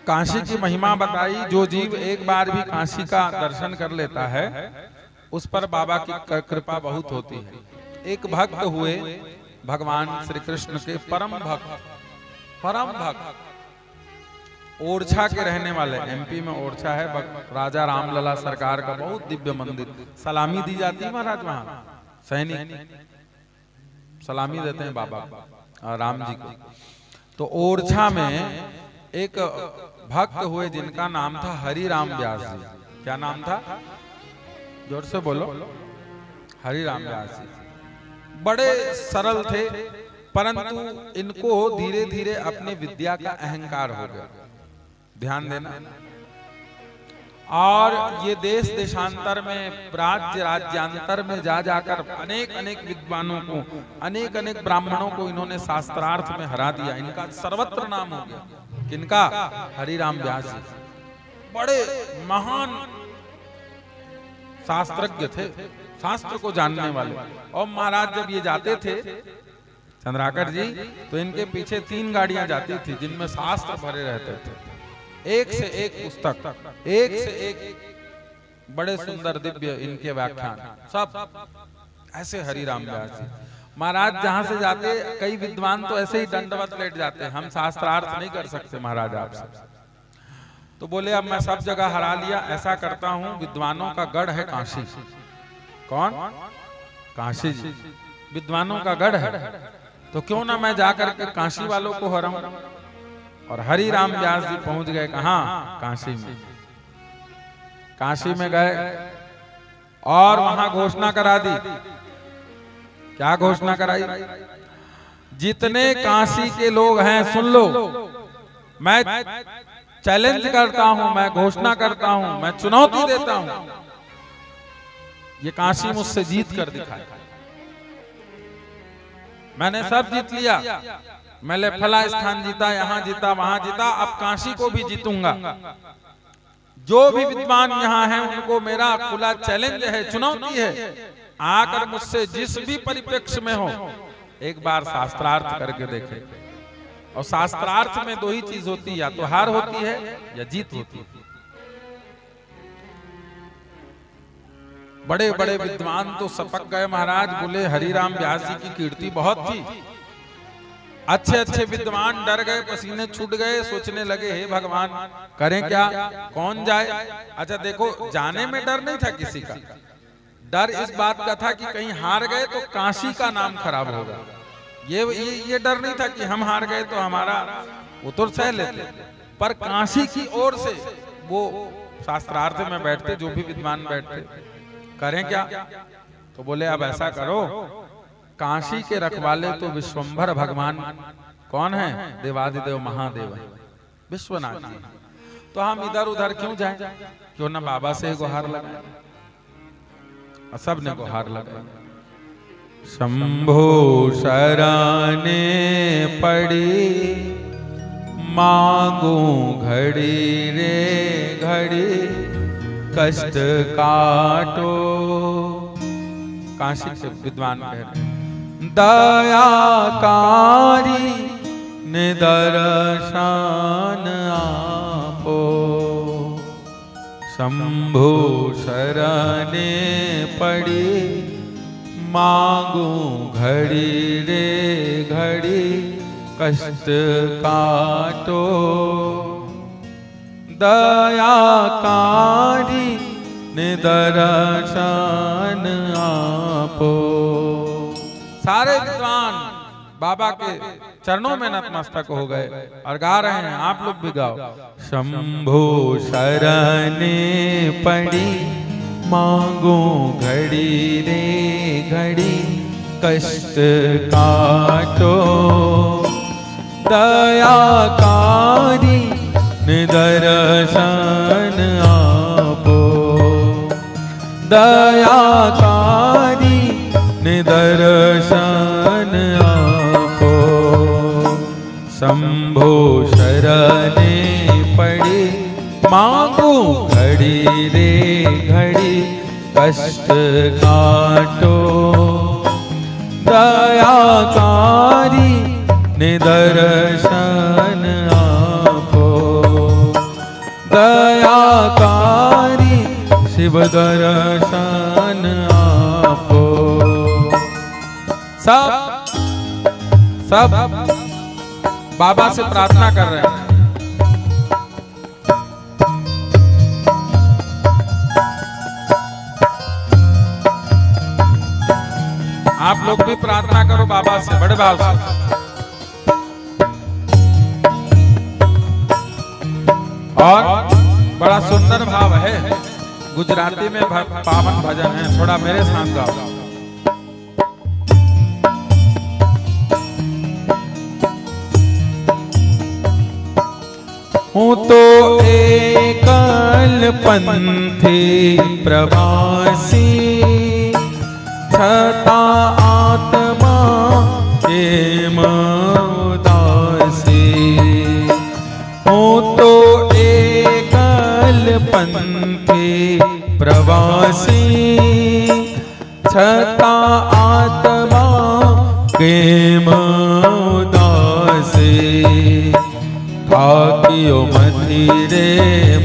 काशी की महिमा बताई। जो जीव एक बार भी काशी का दर्शन कर लेता है उस पर बाबा की कृपा बहुत होती है। एक भक्त हुए भगवान श्री कृष्ण के परम भक्त ओरछा के रहने वाले। एमपी में ओरछा है, राजा रामलला सरकार का बहुत दिव्य मंदिर। सलामी दी जाती है महाराज, वहां सैनिक सलामी देते हैं बाबा राम जी को। तो ओरछा में एक भक्त हुए जिनका नाम था हरि राम व्यास जी। क्या नाम था? जोर से बोलो। हरि राम व्यास जी बड़े सरल थे, परंतु इनको धीरे धीरे अपनी विद्या का अहंकार हो गया। ध्यान देना। और ये देश देशांतर में, राज्य राज्यांतर में जा जाकर अनेक अनेक विद्वानों को, अनेक अनेक ब्राह्मणों को इन्होंने शास्त्रार्थ में हरा दिया। इनका सर्वत्र नाम हो गया। किनका? हरि राम व्यास जी। बड़े महान शास्त्रज्ञ थे, शास्त्र को जानने वाले। और महाराज जब ये जाते थे चंद्राकर जी, तो इनके पीछे 3 गाड़ियां जाती थी जिनमें शास्त्र भरे रहते थे। एक से एक पुस्तक, एक से एक बड़े सुंदर दिव्य इनके व्याख्यान, सब ऐसे हरि राम व्यास जी। महाराज जहां से जाते कई विद्वान तो ऐसे ही दंडवत लेट जाते, हम शास्त्रार्थ नहीं कर सकते महाराज आपसे। तो बोले अब मैं सब जगह हरा लिया, ऐसा करता हूं, विद्वानों का गढ़ है काशी। कौन? काशी जी विद्वानों का गढ़ है, तो क्यों ना मैं जाकर के काशी वालों को हराऊं। और हरि राम व्यास जी पहुंच गए कहां? काशी में। काशी में गए और वहां घोषणा करा दी। क्या घोषणा कराई? जितने काशी के लोग हैं सुन लो, मैं चैलेंज करता हूं, मैं घोषणा करता हूं, मैं चुनौती देता हूं, ये काशी मुझसे जीत कर दिखाए। मैंने सब जीत लिया, मैंने फला स्थान जीता, यहां जीता, वहां जीता, अब काशी को भी जीतूंगा। जो भी विद्वान यहाँ हैं उनको मेरा खुला चैलेंज है, चुनौती है, आकर मुझसे जिस भी परिप्रेक्ष्य में हो एक बार शास्त्रार्थ करके देखे। और शास्त्रार्थ में 2 ही चीज होती है, या तो हार होती है या जीत होती है। बड़े बड़े विद्वान तो सपक गए महाराज, बोले हरि राम व्यास जी की कीर्ति बहुत थी। अच्छे अच्छे विद्वान डर गए, पसीने छूट गए, सोचने लगे हे भगवान करें क्या, कौन जाए। अच्छा देखो, जाने में डर नहीं था किसी का, डर इस बात का था कि कहीं हार गए तो काशी का नाम खराब होगा। ये डर नहीं था कि हम हार गए तो हमारा उतर सह लेते, पर काशी की ओर से वो शास्त्रार्थ में बैठते, जो भी विद्वान बैठते, करें क्या। तो बोले अब ऐसा करो, काशी के रखवाले तो विश्वंभर भगवान कौन है? देवादिदेव महादेव विश्वनाथ जी। तो हम इधर उधर क्यों जाएं, क्यों ना बाबा से गुहार लगाएं। सब ने गुहार लगाई। शंभो शराने पड़ी, मांगू घड़ी रे घड़ी, कष्ट काटो। काशी के विद्वान कह रहे हैं, दयाकारी निदर्शन आपो, शंभु शरणे पड़ी, मांगू घड़ी रे घड़ी, कष्ट काटो। दयाकारी निदर्शन आपो। सारे विद्वान बाबा के चरणों में नतमस्तक हो गए और गा रहे हैं, आप लोग भी गाओ। शंभो शरणे पड़ी, मांगो घड़ी रे घड़ी, कष्ट काटो। दयाकारी निदर्शन आपो, दयाकारी निदर्शन आपो। शंभो शरणे पड़ी, मांगो घड़ी रे घड़ी, कष्ट काटो। दयाकारी निदर्शन आपो। शिव दर्शन आपो। सब बाबा से प्रार्थना कर रहे हैं। आप लोग भी प्रार्थना करो बाबा से बड़े भाव से। और बड़ा सुंदर भाव है, गुजराती में पावन भजन है, थोड़ा मेरे साथ गाओ। हूँ तो एकल पंथी प्रवासी, छता आत्मा एम उदासी। हूँ तो एकल पंथी प्रवासी, छता आत्मा एम उदासी। थाकियो मथी रे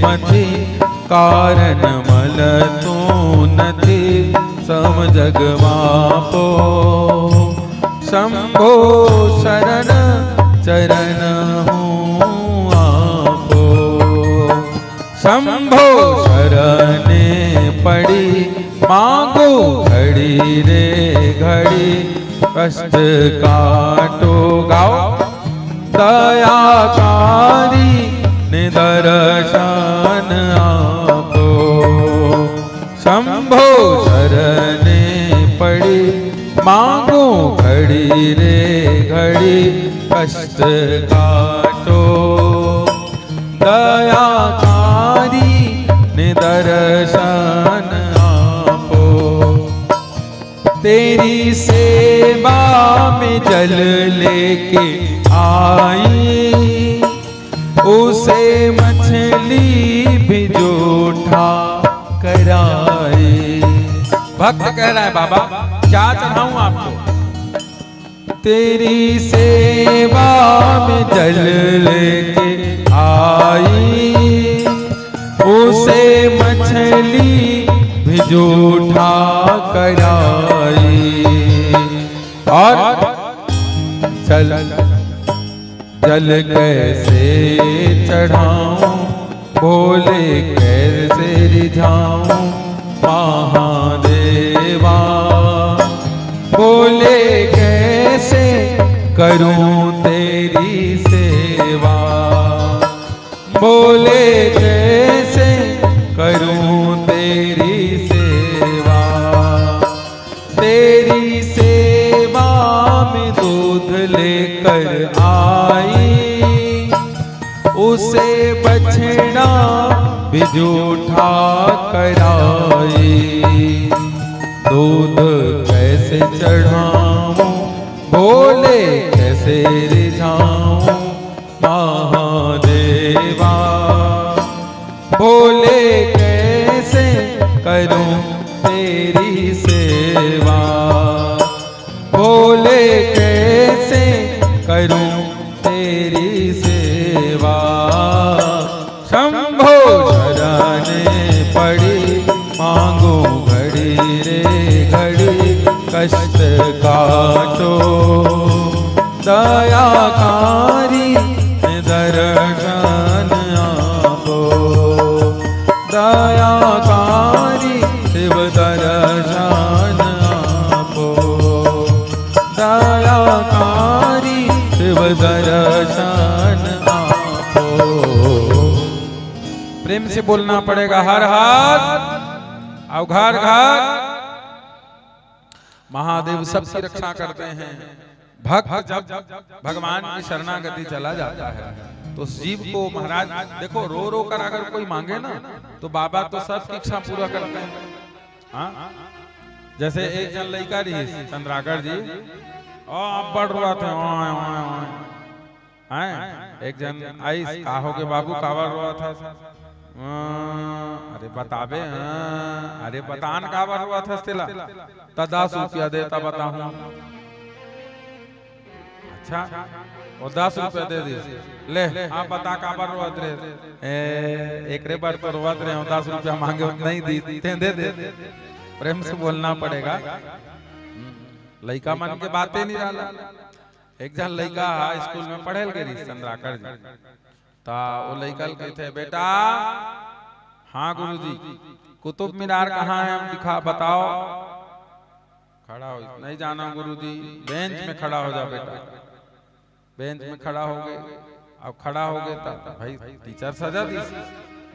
मथी, कारण मल तू नथी, सम जग मापो। शंभो शरण चरण हूँ आपो। शंभो शरणे पड़ी, मांगो घड़ी रे घड़ी, कष्ट काटो। गाओ। दयाकारी निदर्शन आपो। शंभो शरणे पड़ी, मांगो घड़ी रे घड़ी, कष्ट काटो। दयाकारी निदर्शन आपो। तेरी सेवा में जल लेके आई, उसे मछली भी जूठा कराई। भक्त कह रहा है बाबा क्या चढ़ाऊं आपको। तेरी सेवा में जल लेके आई, उसे मछली भी जूठा कराई। और चल जल कैसे चढ़ाऊं, बोले कैसे रिझाऊं महादेवा। बोले कैसे करूं तेरी सेवा। बोले कैसे करूं तेरी सेवा। तेरी सेवा में दूध लेकर आई, उसे बछड़ा भी जूठा कराई। दूध कैसे चढ़ाऊं, बोले कैसे रिझाऊं महादेवा। बोले कैसे करूं तेरी सेवा। बोले कैसे करूं तेरी सेवा। शंभो शरणे पड़ी, मांगो घड़ी रे घड़ी, कष्ट काटो। दयाकारी दर्शन आपो। दयाकारी शिव दर्शन आपो। दयाकारी शिव दर्शन आपो। प्रेम से बोलना पड़ेगा हर हर और घर घर। महादेव सबकी रक्षा करते हैं। भक्त जब भगवान की शरणागति चला जाता है तो जीव को महाराज देखो रो रो कर अगर कोई मांगे ना तो बाबा तो सबकी इच्छा पूरा करते हैं। हाँ जैसे एक जन लड़का रही चंद्राकर जी आप बढ़ रहा थे एक जन आई काहो के बाबू कावर रहा था। अरे बताबे अरे बतान कावर हुआ था स्थिला तदा रुपया देता बताऊं। अच्छा और 10 रुपए दे दिए, ले आप बता का बार रोवत रहे, एक रे बार तो रोवत रहे, 10 रुपया मांगे नहीं दी, दे दे, प्रेम से बोलना पड़ेगा। लड़का मन के बातें नहीं रहा। एक जन लड़का स्कूल में पढ़ेल गई चंद्राकर जी, ता वो लड़का कहते बेटा, हाँ गुरुजी, कुतुब मीनार कहाँ है, हम दिखा बताओ। खड़ा हो, नहीं जाना गुरुजी, बेंच में खड़ा हो जा बेटा। बेंच में खड़ा हो गए, अब खड़ा हो गए तब भाई टीचर सजा दी,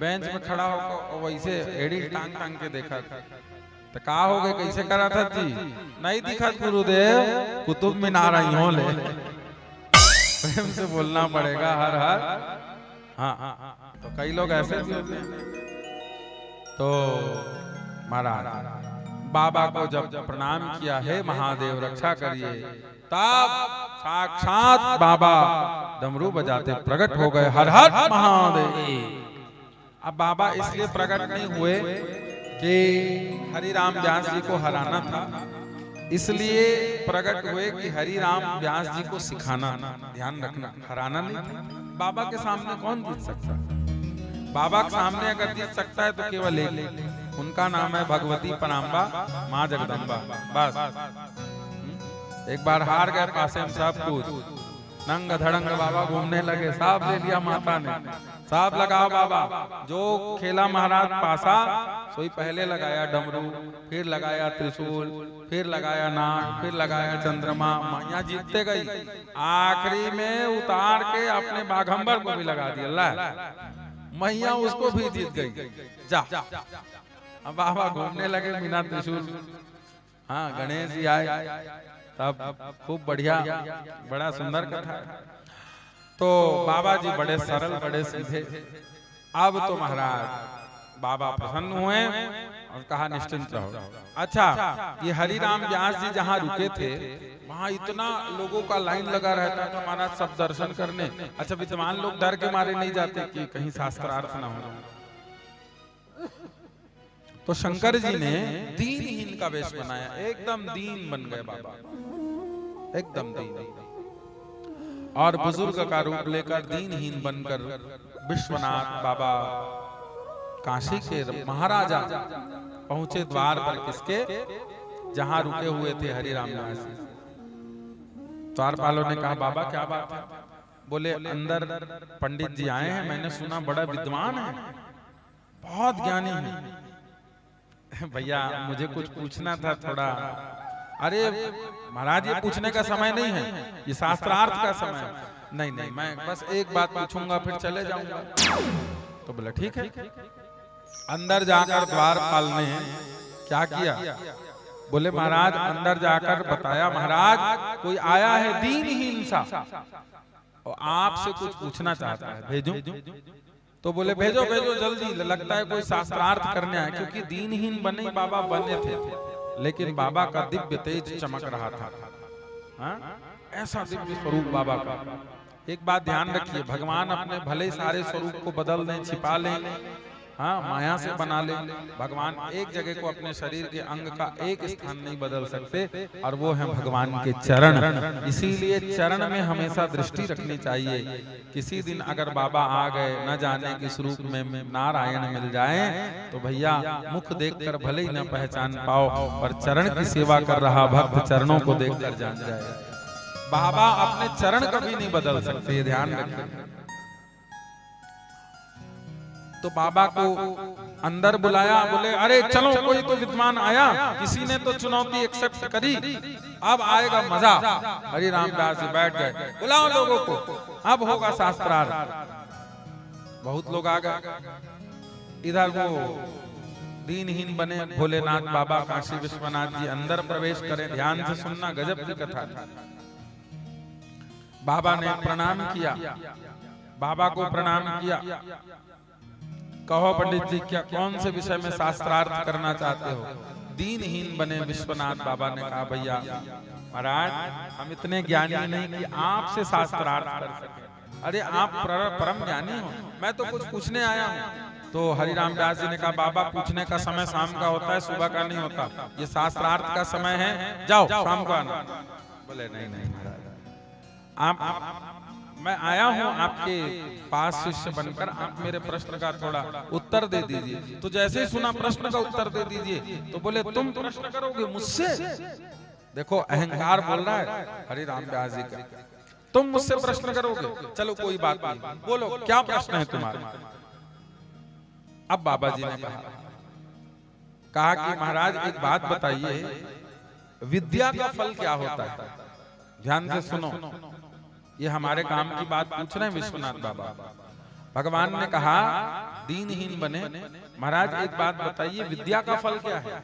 बेंच में खड़ा होकर वैसे एड़ी टांग टांग के देखा, तो कहा हो गए, कैसे करा था जी, नहीं दिखा गुरुदेव, कुतुब मीनार आई हो ले। प्रेम से बोलना पड़ेगा हर हर। हाँ, तो कई लोग ऐसे भी होते हैं। तो महाराज बाबा को जब प्रणाम किया, है महादेव रक्षा करिए, तब साक्षात बाबा डमरू बजाते प्रकट हो गए, हर हर महादेव। अब बाबा इसलिए प्रकट नहीं हुए कि हरि राम व्यास जी को हराना था, इसलिए प्रकट हुए कि हरि राम व्यास जी को सिखाना, ध्यान रखना, हराना नहीं था। बाबा के सामने कौन जीत सकता? बाबा के सामने अगर जीत सकता है तो केवल एक, उनका नाम है भगवती पराम्बा माँ जगदम्बा। बस एक बार हार गए पासे में सब कुछ, नंग धड़ंग बाबा घूमने लगे, साफ ले लिया माता ने, साफ लगाओ बाबा, जो खेला महाराज पासा सोई पहले लगाया डमरू, फिर लगाया त्रिशूल, फिर लगाया नाग, फिर लगाया चंद्रमा, मैया जीतते गई, आखिरी में उतार के अपने बाघंबर को भी लगा दिया, मैया उसको भी जीत गई। जा अब बाबा घूमने लगे बिना त्रिशूल। हाँ, गणेश जी आए, तब खूब बढ़िया, बड़ा सुंदर कथा। तो बाबा जी बड़े सरल, बड़े सीधे। अब तो महाराज बाबा प्रसन्न हुए और कहा निश्चिंत रहो। अच्छा, ये हरि राम व्यास जी जहाँ रुके थे, वहाँ इतना लोगों का लाइन लगा रहता था महाराज, सब दर्शन करने। अच्छा, विद्वान लोग डर के मारे नहीं जाते कि कहीं शास्त्रार्थ ना हो। तो शंकर जी ने दीनहीन का वेश बनाया, एकदम दीन बन गए बाबा, एकदम दीन, और बुजुर्ग का रूप लेकर दीनहीन बनकर विश्वनाथ बाबा काशी के महाराजा पहुंचे द्वार पर, किसके, जहां रुके हुए थे हरि राम व्यास जी। द्वारपालों ने कहा बाबा क्या बात है? बोले अंदर पंडित जी आए हैं, मैंने सुना बड़ा विद्वान है, बहुत ज्ञानी है। भैया मुझे कुछ पूछना था थोड़ा। अरे महाराज ये पूछने का समय नहीं है, ये शास्त्रार्थ का समय है। नहीं नहीं, मैं बस एक बात पूछूंगा फिर चले जाऊंगा। तो बोला ठीक है। अंदर जाकर द्वारपाल ने क्या किया? बोले महाराज अंदर जाकर बताया, महाराज कोई आया है दीनहीन सा और आपसे कुछ पूछना चाहता है, भेजूं? तो बोले भेजो भेजो जल्दी, लगता है कोई शास्त्रार्थ करने आए, क्योंकि दीनहीन बने बाबा बने थे, लेकिन बाबा का दिव्य तेज चमक रहा था। हाँ? ऐसा दिव्य स्वरूप बाबा का। एक बात ध्यान रखिए, भगवान अपने भले सारे स्वरूप को बदल दें, छिपा लें, हाँ माया से बना ले, भगवान एक जगह को अपने शरीर के अंग का एक स्थान नहीं बदल सकते, और वो है भगवान के चरण। इसीलिए चरण में हमेशा दृष्टि रखनी चाहिए। किसी दिन अगर बाबा आ गए, न जाने किस रूप में नारायण मिल जाए, तो भैया मुख देखकर भले ही न पहचान पाओ, पर चरण की सेवा कर रहा भक्त चरणों को देखकर जान जाए। बाबा अपने चरण कभी नहीं बदल सकते, ये ध्यान रखें। तो बाबा को अंदर बुलाया, बोले अरे चलो कोई तो विद्वान आया, किसी ने तो चुनौती एक्सेप्ट करी, अब आएगा मजा। हरि राम व्यास जी बैठ गए, बुलाओ लोगों को, अब होगा शास्त्रार्थ। बहुत लोग आ गए। इधर वो दीनहीन बने भोलेनाथ बाबा काशी विश्वनाथ जी अंदर प्रवेश करें, ध्यान से सुनना, गजब की कथा। बाबा ने प्रणाम किया, बाबा को प्रणाम किया। कहो पंडित जी क्या कौन से विषय में शास्त्रार्थ करना चाहते हो? दीनहीन बने विश्वनाथ बाबा ने कहा भैया महाराज हम इतने ज्ञानी नहीं कि आपसे शास्त्रार्थ कर सके। अरे आप परम ज्ञानी हो, मैं तो कुछ पूछने आया हूँ। तो हरि राम व्यास जी ने कहा बाबा पूछने का समय शाम का होता है, सुबह का नहीं होता, ये शास्त्रार्थ का समय है, जाओ शाम को आना। बोले नहीं नहीं महाराज, आप मैं आया हूं आपके पास शिष्य बनकर, आप मेरे प्रश्न का थोड़ा उत्तर दे दीजिए। तो जैसे ही सुना प्रश्न का उत्तर दे दीजिए, तो बोले तुम प्रश्न करोगे मुझसे? देखो अहंकार बोल रहा है हरि राम व्यास जी का, तुम मुझसे प्रश्न करोगे? चलो कोई बात नहीं, बोलो क्या प्रश्न है तुम्हारा। अब बाबा जी ने कहा कि महाराज एक बात बताइए, विद्या का फल क्या होता है? ध्यान से सुनो, ये हमारे काम की बात पूछ रहे हैं विश्वनाथ बाबा। भगवान ने कहा दीनहीन बने, महाराज एक बात बताइए विद्या का फल क्या है?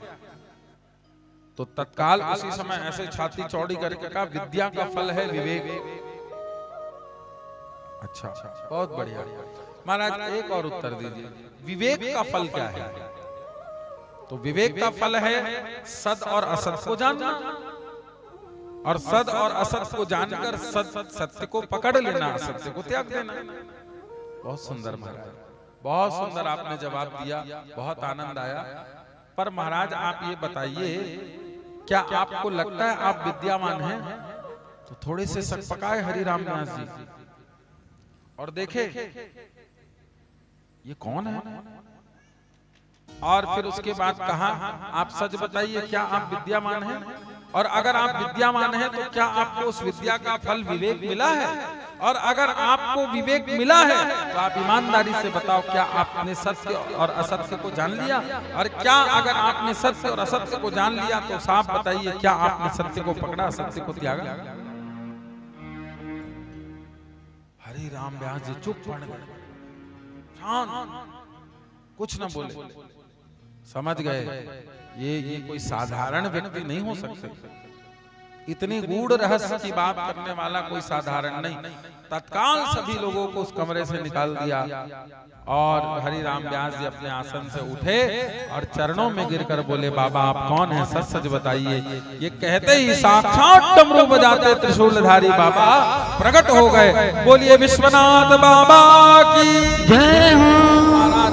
तो तत्काल उसी समय ऐसे छाती चौड़ी करके कहा विद्या का फल है विवेक। अच्छा बहुत बढ़िया, महाराज एक और उत्तर दीजिए, विवेक का फल क्या है? तो विवेक का फल है सद और असत को जानना, और सद और असत को जानकर सत्य को पकड़ लेना, असत्य को त्याग देना। बहुत सुंदर महाराज, बहुत सुंदर आपने जवाब दिया, बहुत आनंद आया। पर महाराज आप ये बताइए, क्या आपको लगता है आप विद्यावान हैं? तो थोड़े से सकपकाए हरि राम व्यास जी और देखे ये कौन है, और फिर उसके बाद कहा आप सच बताइए क्या आप विद्यावान हैं? और अगर आप विद्यावान हैं तो क्या आपको उस विद्या का फल विवेक मिला है? और अगर आपको विवेक मिला है तो आप ईमानदारी से बताओ क्या आपने सत्य और असत्य को जान लिया? और क्या अगर आपने सत्य और असत्य को जान लिया तो साफ बताइए क्या आपने सत्य को पकड़ा, असत्य को त्यागा? हरि राम व्यास जी चुप पड़ गए, कुछ न बोले। समझ गए ये कोई साधारण व्यक्ति नहीं हो सकते, इतनी गूढ़ रहस्य की बात करने वाला कोई साधारण नहीं। तत्काल सभी लोगों को उस कमरे से निकाल दिया और हरि राम व्यास जी अपने आसन से उठे और चरणों में गिरकर बोले बाबा आप कौन हैं, सच सच बताइए। ये कहते ही साक्षात डमरू बजाते त्रिशूलधारी बाबा प्रकट हो गए। बोलिए विश्वनाथ बाबा की जय हो।